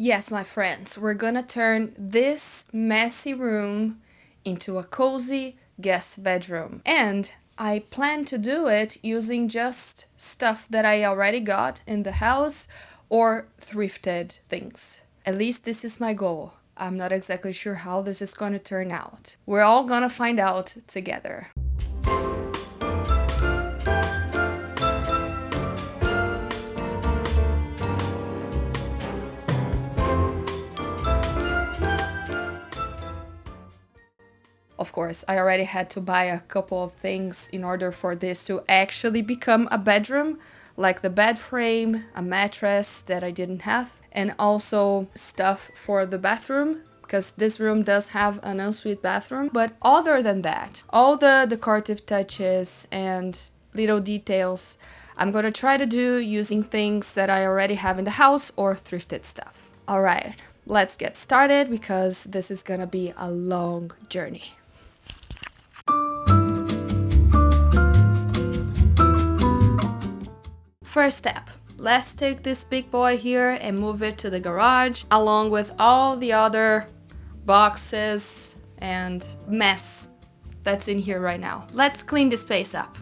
Yes, my friends, we're gonna turn this messy room into a cozy guest bedroom. And I plan to do it using just stuff that I already got in the house or thrifted things. At least this is my goal. I'm not exactly sure how this is gonna turn out. We're all gonna find out together. Of course, I already had to buy a couple of things in order for this to actually become a bedroom, like the bed frame, a mattress that I didn't have, and also stuff for the bathroom, because this room does have an ensuite bathroom. But other than that, all the decorative touches and little details I'm gonna try to do using things that I already have in the house or thrifted stuff. Alright, let's get started because this is gonna be a long journey. First step, let's take this big boy here and move it to the garage along with all the other boxes and mess that's in here right now. Let's clean this space up.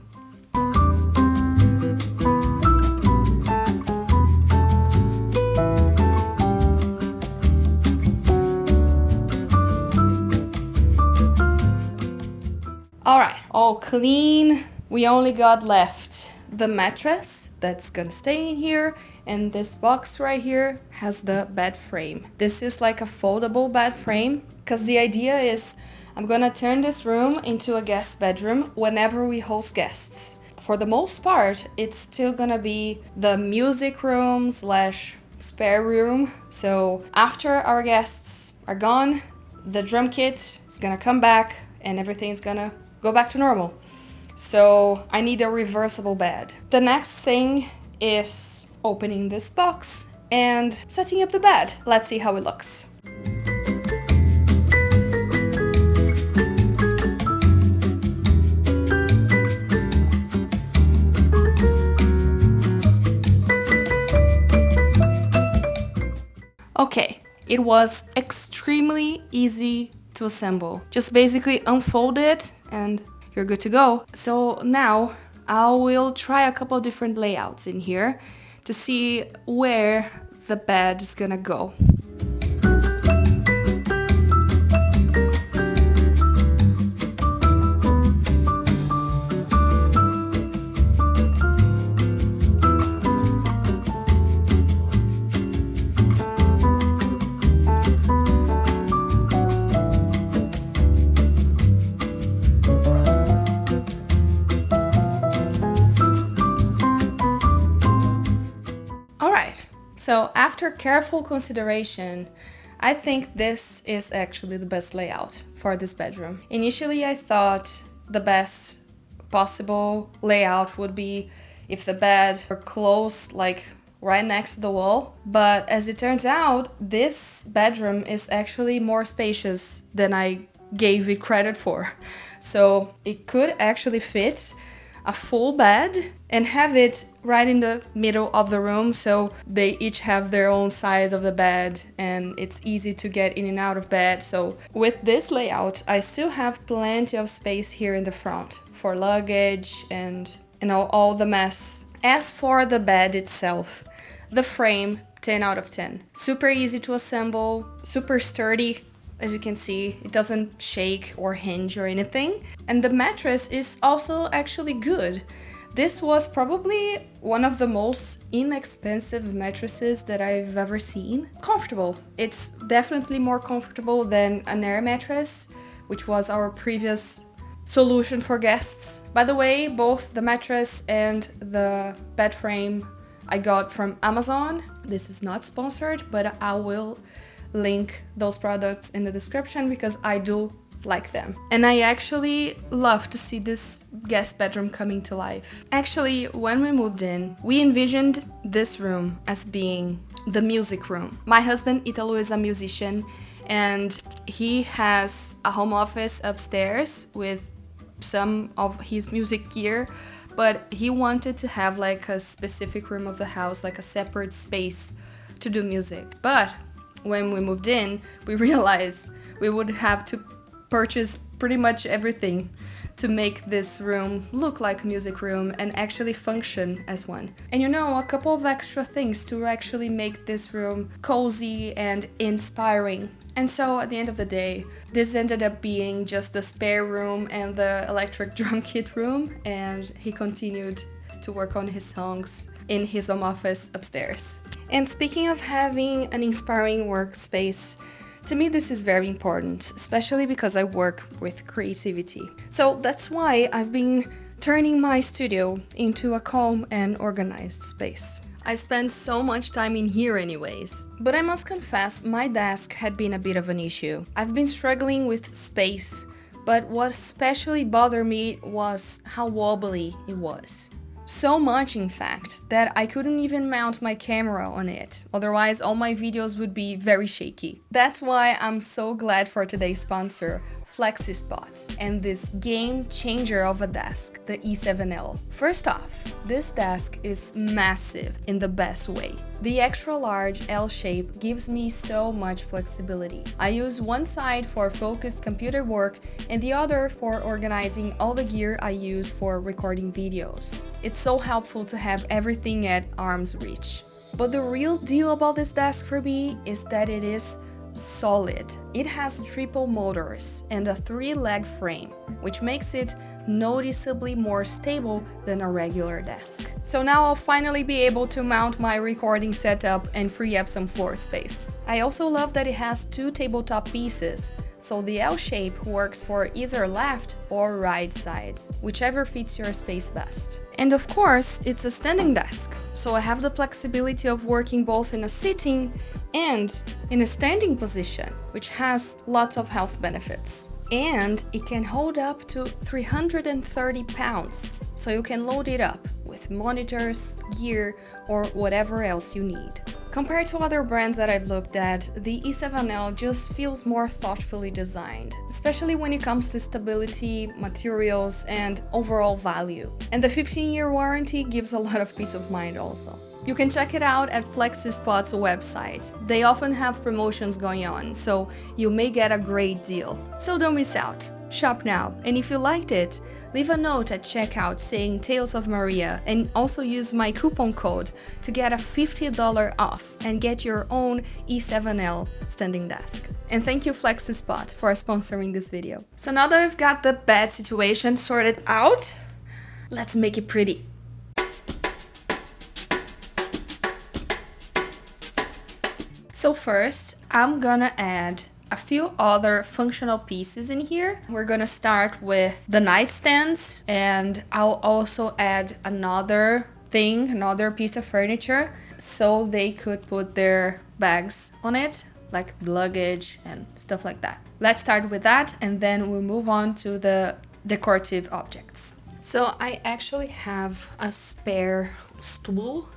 Alright, all clean. We only got left the mattress that's gonna stay in here, and this box right here has the bed frame. This is like a foldable bed frame because the idea is I'm gonna turn this room into a guest bedroom whenever we host guests. For the most part, it's still gonna be the music room slash spare room. So after our guests are gone, the drum kit is gonna come back and everything's gonna go back to normal. So I need a reversible bed. The next thing is opening this box and setting up the bed. Let's see how it looks. Okay, it was extremely easy to assemble. Just basically unfold it and you're good to go. So now I will try a couple different layouts in here to see where the bed is gonna go. So after careful consideration, I think this is actually the best layout for this bedroom. Initially, I thought the best possible layout would be if the bed were close, like right next to the wall. But as it turns out, this bedroom is actually more spacious than I gave it credit for. So it could actually fit a full bed and have it right in the middle of the room, so they each have their own size of the bed and it's easy to get in and out of bed. So with this layout, I still have plenty of space here in the front for luggage and all the mess. As for the bed itself, the frame, 10 out of 10. Super easy to assemble, super sturdy. As you can see, it doesn't shake or hinge or anything. And the mattress is also actually good. This was probably one of the most inexpensive mattresses that I've ever seen. Comfortable. It's definitely more comfortable than an air mattress, which was our previous solution for guests. By the way, both the mattress and the bed frame I got from Amazon. This is not sponsored, but I will link those products in the description because I do like them. And I actually love to see this guest bedroom coming to life. Actually, when we moved in, we envisioned this room as being the music room. My husband, Italo, is a musician and he has a home office upstairs with some of his music gear, but he wanted to have like a specific room of the house, like a separate space to do music. But when we moved in, we realized we would have to purchase pretty much everything to make this room look like a music room and actually function as one. And you know, a couple of extra things to actually make this room cozy and inspiring. And so at the end of the day, this ended up being just the spare room and the electric drum kit room, and he continued to work on his songs in his home office upstairs. And speaking of having an inspiring workspace, to me this is very important, especially because I work with creativity. So that's why I've been turning my studio into a calm and organized space. I spend so much time in here anyways. But I must confess, my desk had been a bit of an issue. I've been struggling with space, but what especially bothered me was how wobbly it was. So much, in fact, that I couldn't even mount my camera on it. Otherwise, all my videos would be very shaky. That's why I'm so glad for today's sponsor, FlexiSpot, and this game changer of a desk, the E7L. First off, this desk is massive in the best way. The extra large L shape gives me so much flexibility. I use one side for focused computer work and the other for organizing all the gear I use for recording videos. It's so helpful to have everything at arm's reach. But the real deal about this desk for me is that it is solid. It has triple motors and a 3-leg frame, which makes it noticeably more stable than a regular desk. So now I'll finally be able to mount my recording setup and free up some floor space. I also love that it has 2 tabletop pieces, so the L shape works for either left or right sides, whichever fits your space best. And of course, it's a standing desk, so I have the flexibility of working both in a sitting and in a standing position, which has lots of health benefits. And it can hold up to 330 pounds, so you can load it up with monitors, gear, or whatever else you need. Compared to other brands that I've looked at, the E7L just feels more thoughtfully designed, especially when it comes to stability, materials, and overall value. And the 15-year warranty gives a lot of peace of mind also. You can check it out at FlexiSpot's website. They often have promotions going on, so you may get a great deal. So don't miss out. Shop now, and if you liked it, leave a note at checkout saying Tales of Maria and also use my coupon code to get a $50 off and get your own E7L standing desk. And thank you FlexiSpot for sponsoring this video. So now that we've got the bed situation sorted out, let's make it pretty. So first, I'm gonna add a few other functional pieces in here. We're gonna start with the nightstands, and I'll also add another piece of furniture so they could put their bags on it, like luggage and stuff like that. Let's start with that, and then we'll move on to the decorative objects. So I actually have a spare stool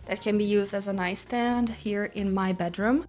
that can be used as a nightstand here in my bedroom.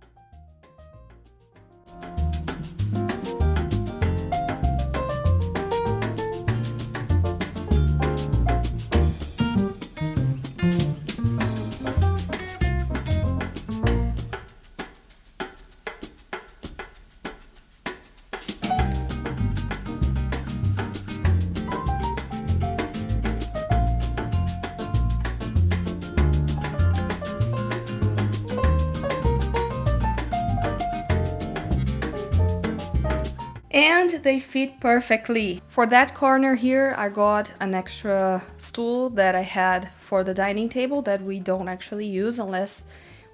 And they fit perfectly. For that corner here, I got an extra stool that I had for the dining table that we don't actually use unless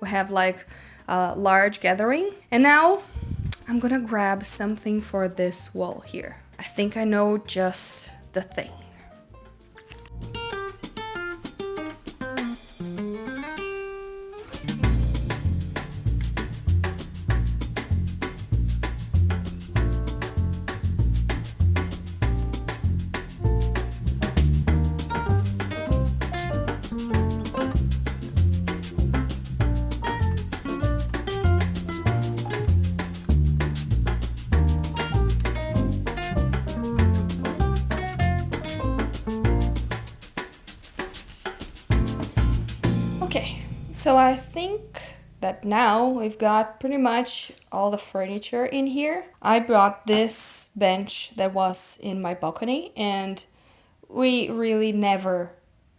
we have like a large gathering. And now I'm gonna grab something for this wall here. I think I know just the thing. Okay, so I think that now we've got pretty much all the furniture in here. I brought this bench that was in my balcony, and we really never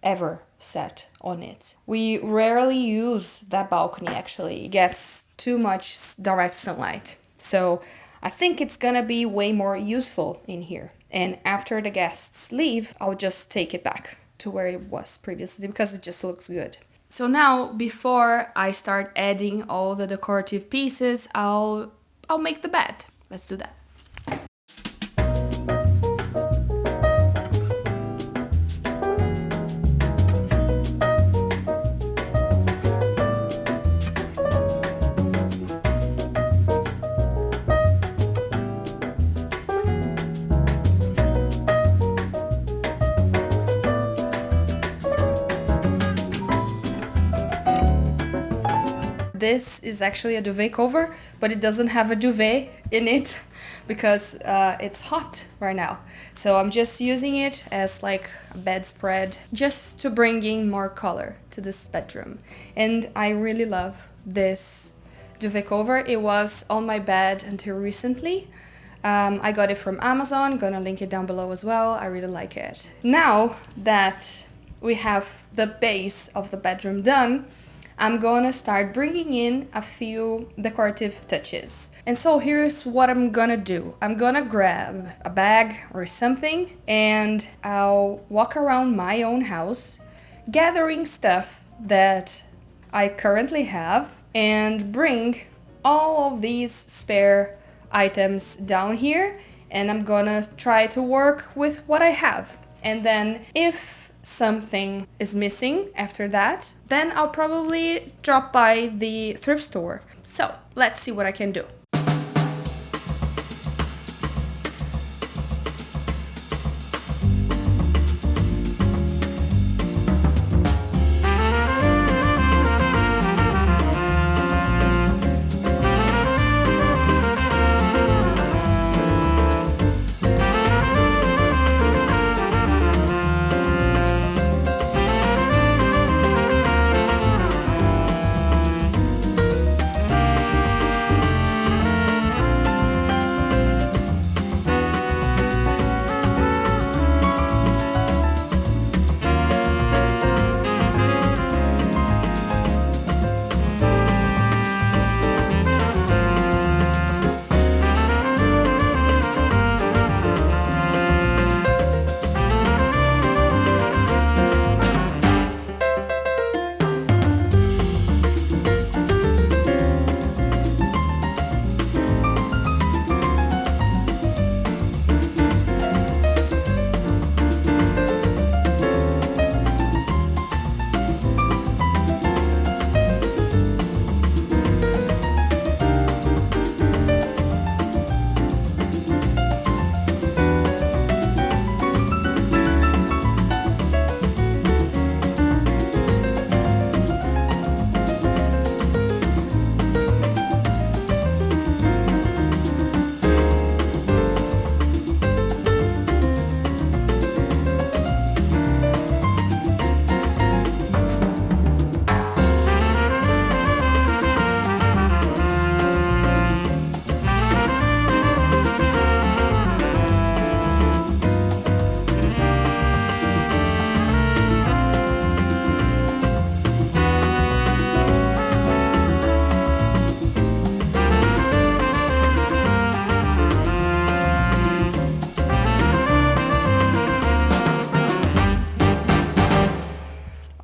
ever sat on it. We rarely use that balcony actually. It gets too much direct sunlight. So I think it's gonna be way more useful in here. And after the guests leave, I'll just take it back to where it was previously because it just looks good. So now, before I start adding all the decorative pieces, I'll make the bed. Let's do that. This is actually a duvet cover, but it doesn't have a duvet in it because it's hot right now. So I'm just using it as like a bedspread just to bring in more color to this bedroom. And I really love this duvet cover. It was on my bed until recently. I got it from Amazon, gonna link it down below as well. I really like it. Now that we have the base of the bedroom done, I'm gonna start bringing in a few decorative touches. And so here's what I'm gonna do. I'm gonna grab a bag or something and I'll walk around my own house gathering stuff that I currently have and bring all of these spare items down here, and I'm gonna try to work with what I have. And then if something is missing after that, then I'll probably drop by the thrift store. So let's see what I can do.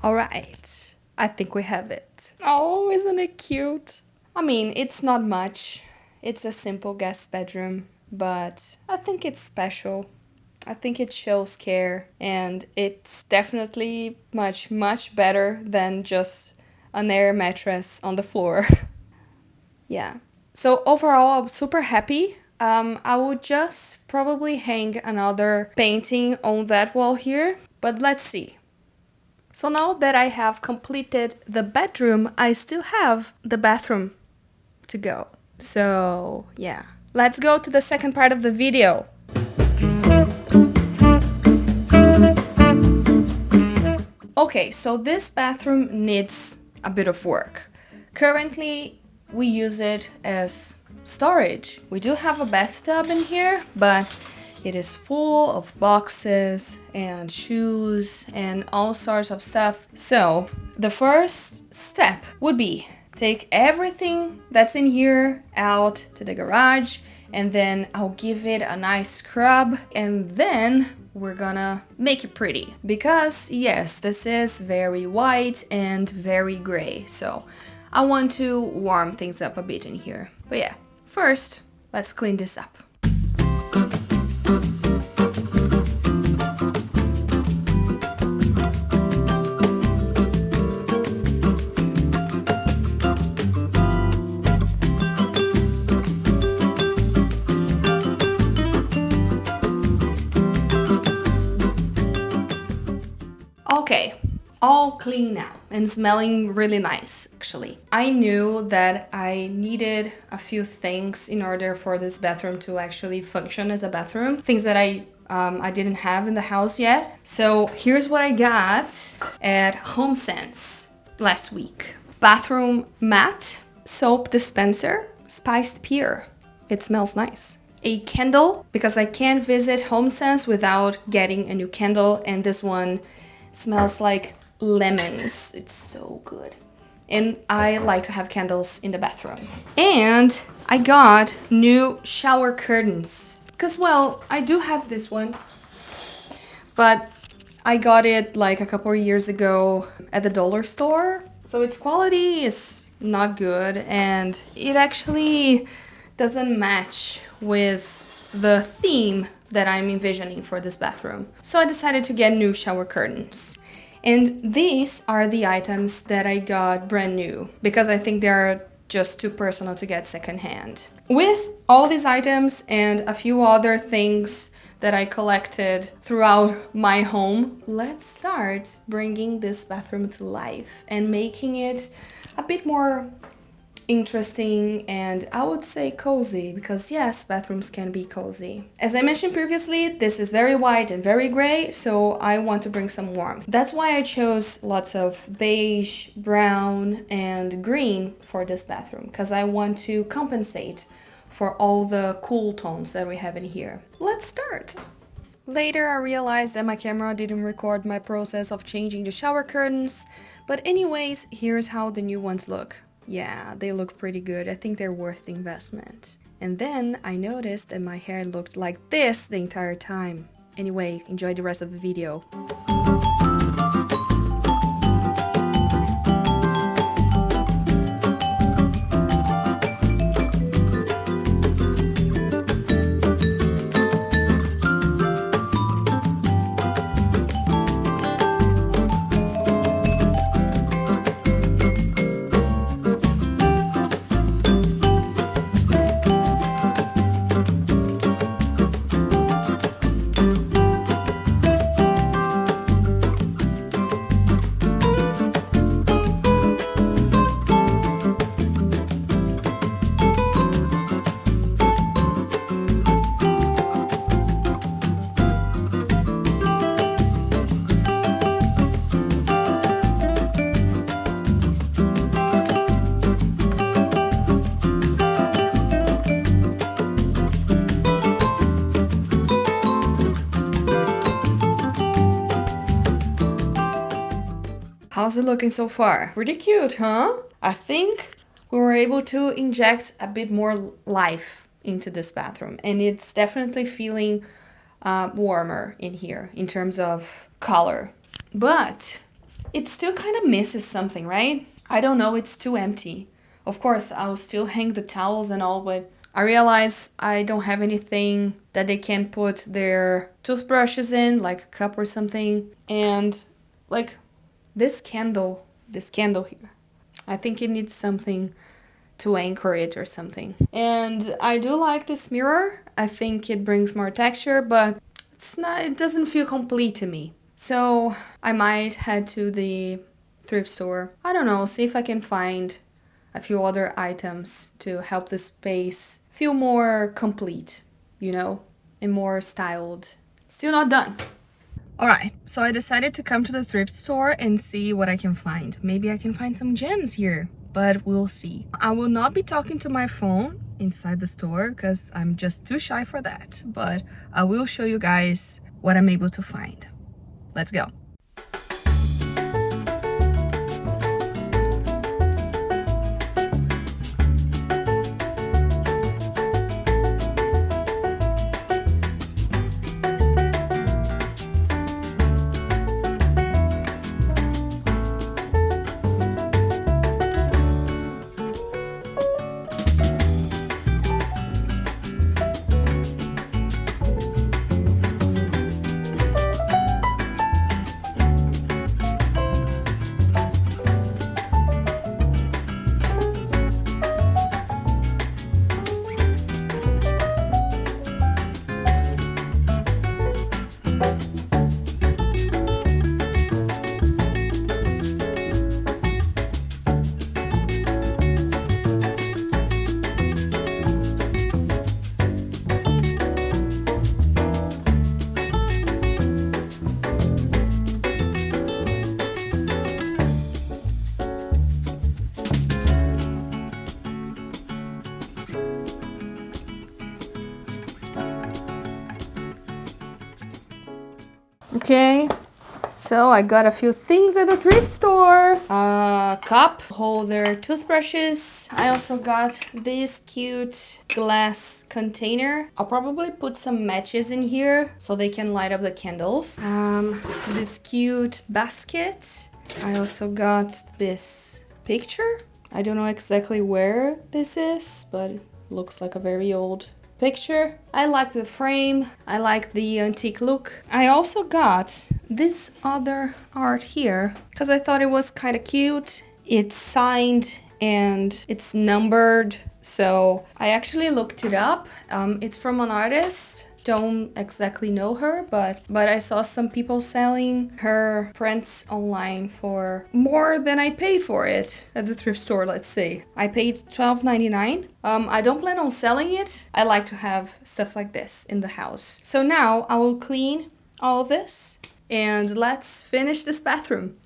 All right, I think we have it. Oh, isn't it cute? I mean, it's not much. It's a simple guest bedroom, but I think it's special. I think it shows care, and it's definitely much, much better than just an air mattress on the floor. Yeah. So overall, I'm super happy. I would just probably hang another painting on that wall here, but let's see. So now that I have completed the bedroom, I still have the bathroom to go. So yeah, let's go to the second part of the video. Okay, so this bathroom needs a bit of work Currently, we use it as storage. We do have a bathtub in here, but it is full of boxes and shoes and all sorts of stuff. So the first step would be take everything that's in here out to the garage, and then I'll give it a nice scrub, and then we're gonna make it pretty. Because yes, this is very white and very gray, so I want to warm things up a bit in here. But yeah, first, let's clean this up. Okay, all clean now and smelling really nice, actually. I knew that I needed a few things in order for this bathroom to actually function as a bathroom. Things that I didn't have in the house yet. So here's what I got at HomeSense last week. Bathroom mat, soap dispenser, spiced pear. It smells nice. A candle, because I can't visit HomeSense without getting a new candle, and this one smells like lemons. It's so good. And I like to have candles in the bathroom. And I got new shower curtains. Because, well, I do have this one, but I got it like a couple of years ago at the dollar store. So its quality is not good, and it actually doesn't match with the theme that I'm envisioning for this bathroom. So I decided to get new shower curtains. And these are the items that I got brand new, because I think they're just too personal to get secondhand. With all these items and a few other things that I collected throughout my home, let's start bringing this bathroom to life and making it a bit more interesting and I would say cozy, because yes, bathrooms can be cozy. As I mentioned previously, this is very white and very gray, so I want to bring some warmth. That's why I chose lots of beige, brown, and green for this bathroom, because I want to compensate for all the cool tones that we have in here. Let's start! Later, I realized that my camera didn't record my process of changing the shower curtains, but anyways, here's how the new ones look. Yeah, they look pretty good. I think they're worth the investment. And then I noticed that my hair looked like this the entire time. Anyway, enjoy the rest of the video. How's it looking so far? Pretty cute, huh? I think we were able to inject a bit more life into this bathroom, and it's definitely feeling warmer in here in terms of color. But it still kind of misses something, right? I don't know, it's too empty. Of course, I'll still hang the towels and all, but I realize I don't have anything that they can put their toothbrushes in, like a cup or something. And like this candle here, I think it needs something to anchor it or something. And I do like this mirror. I think it brings more texture, but it doesn't feel complete to me. So I might head to the thrift store. I don't know, see if I can find a few other items to help the space feel more complete, you know, and more styled. Still not done. Alright, so I decided to come to the thrift store and see what I can find. Maybe I can find some gems here. but we'll see. I will not be talking to my phone inside the store because I'm just too shy for that, but I will show you guys what I'm able to find. Let's go. Okay, so I got a few things at the thrift store. A cup holder, toothbrushes. I also got this cute glass container. I'll probably put some matches in here so they can light up the candles. This cute basket. I also got this picture. I don't know exactly where this is, but it looks like a very old picture. I like the frame. I like the antique look. I also got this other art here because I thought it was kind of cute. It's signed and it's numbered. So I actually looked it up. It's from an artist. Don't exactly know her, but I saw some people selling her prints online for more than I paid for it at the thrift store, let's say. I paid $12.99. I don't plan on selling it. I like to have stuff like this in the house. So now I will clean all of this and let's finish this bathroom.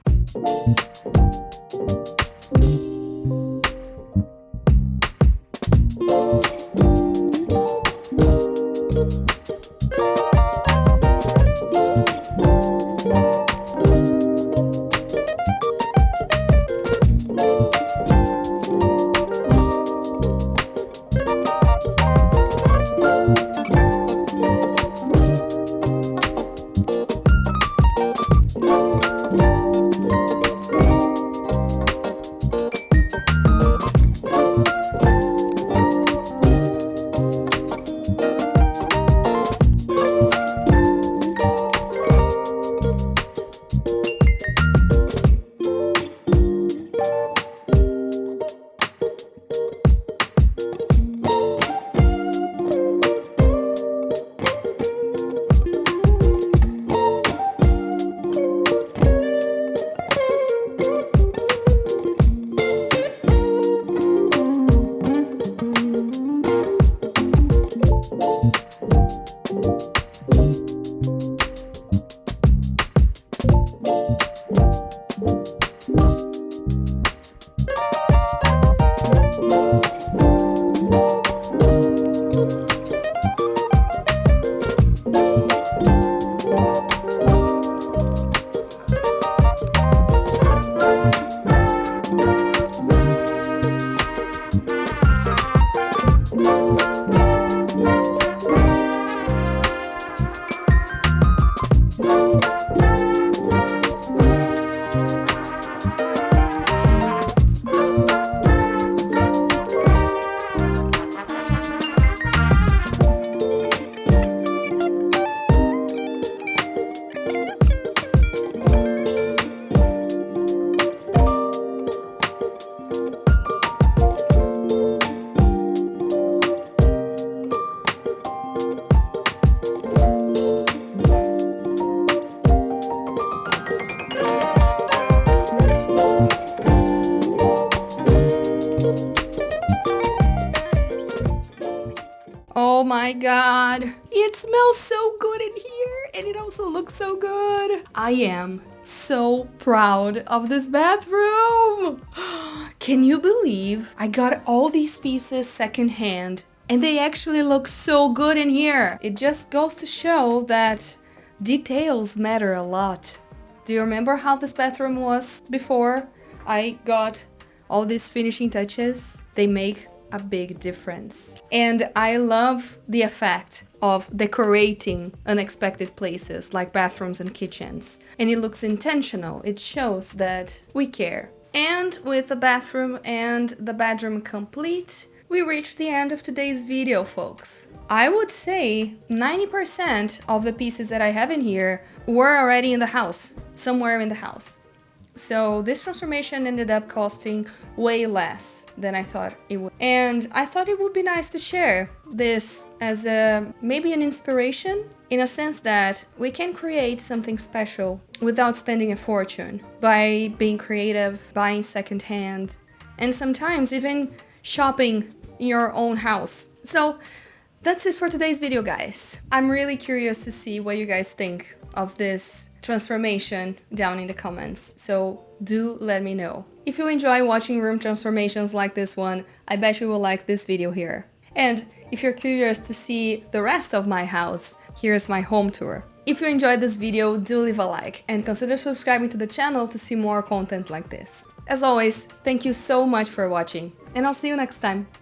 Oh my god, it smells so good in here and it also looks so good. I am so proud of this bathroom. Can you believe I got all these pieces secondhand and they actually look so good in here? It just goes to show that details matter a lot. Do you remember how this bathroom was before I got all these finishing touches? They make a big difference. And I love the effect of decorating unexpected places like bathrooms and kitchens. And it looks intentional. It shows that we care. And with the bathroom and the bedroom complete, we reached the end of today's video, folks. I would say 90% of the pieces that I have in here were already in the house, somewhere in the house. So this transformation ended up costing way less than I thought it would. And I thought it would be nice to share this as maybe an inspiration, in a sense that we can create something special without spending a fortune, by being creative, buying secondhand, and sometimes even shopping in your own house. So that's it for today's video, guys. I'm really curious to see what you guys think of this transformation down in the comments, so do let me know. If you enjoy watching room transformations like this one, I bet you will like this video here. And if you're curious to see the rest of my house, here's my home tour. If you enjoyed this video, do leave a like and consider subscribing to the channel to see more content like this. As always, thank you so much for watching, and I'll see you next time.